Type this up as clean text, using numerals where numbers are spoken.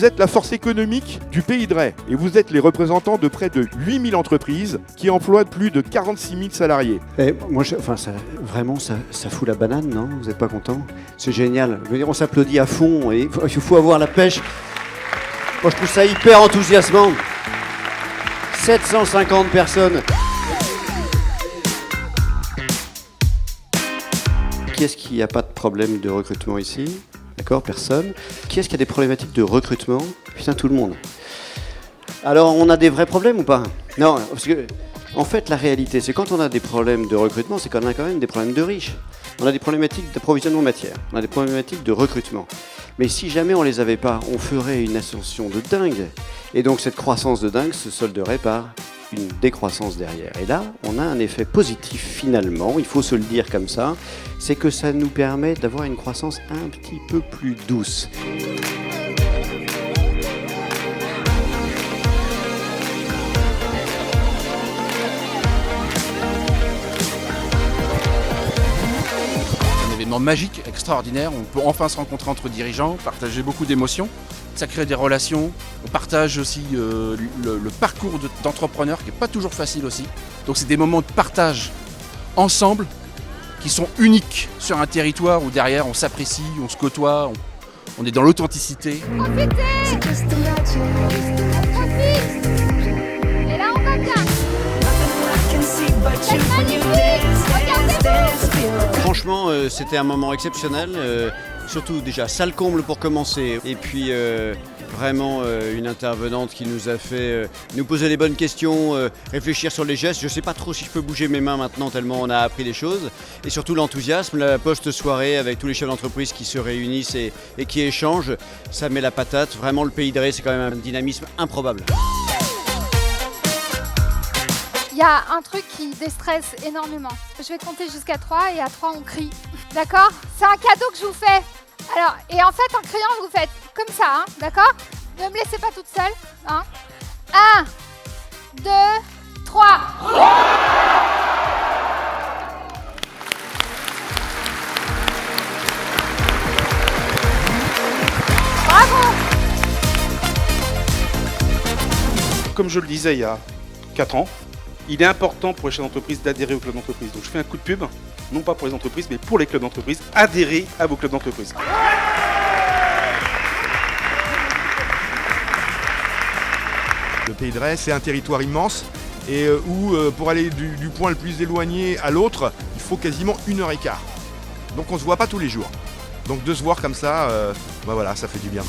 Vous êtes la force économique du Pays de Retz et vous êtes les représentants de près de 8000 entreprises qui emploient plus de 46 000 salariés. Et moi, ça fout la banane, non? Vous n'êtes pas content? C'est génial. Je veux dire, on s'applaudit à fond et il faut avoir la pêche. Moi, je trouve ça hyper enthousiasmant. 750 personnes. Qui est-ce qu'il n'y a pas de problème de recrutement ici? D'accord, personne. Qui est-ce qui a des problématiques de recrutement? Putain, tout le monde. Alors, on a des vrais problèmes ou pas? Non, parce que, en fait, la réalité, c'est quand on a des problèmes de recrutement, c'est qu'on a quand même des problèmes de riches. On a des problématiques d'approvisionnement matière, on a des problématiques de recrutement. Mais si jamais on les avait pas, on ferait une ascension de dingue. Et donc, cette croissance de dingue se solderait par une décroissance derrière. Et là, on a un effet positif finalement, il faut se le dire comme ça, c'est que ça nous permet d'avoir une croissance un petit peu plus douce. Un événement magique, extraordinaire, on peut enfin se rencontrer entre dirigeants, partager beaucoup d'émotions. Ça crée des relations, on partage aussi le parcours d'entrepreneur qui n'est pas toujours facile aussi. Donc c'est des moments de partage ensemble qui sont uniques sur un territoire où derrière on s'apprécie, on se côtoie, on est dans l'authenticité. Et là on va bien. Franchement, c'était un moment exceptionnel. Surtout déjà salle comble pour commencer et puis vraiment une intervenante qui nous a fait nous poser les bonnes questions, réfléchir sur les gestes. Je ne sais pas trop si je peux bouger mes mains maintenant tellement on a appris des choses et surtout l'enthousiasme, la post-soirée avec tous les chefs d'entreprise qui se réunissent et qui échangent, ça met la patate. Vraiment le Pays de Retz, c'est quand même un dynamisme improbable. Il y a un truc qui déstresse énormément. Je vais compter jusqu'à 3 et à 3 on crie. D'accord? C'est un cadeau que je vous fais. Alors, et en fait, en criant, vous faites comme ça, hein, d'accord? Ne me laissez pas toute seule. Hein. 1, 2, 3. Bravo! Comme je le disais il y a 4 ans, il est important pour les chefs d'entreprise d'adhérer au club d'entreprise. Donc je fais un coup de pub, non pas pour les entreprises, mais pour les clubs d'entreprise. Adhérez à vos clubs d'entreprise. Le Pays de Retz, c'est un territoire immense et où pour aller du point le plus éloigné à l'autre, il faut quasiment 1h15. Donc on ne se voit pas tous les jours. Donc de se voir comme ça, voilà, ça fait du bien.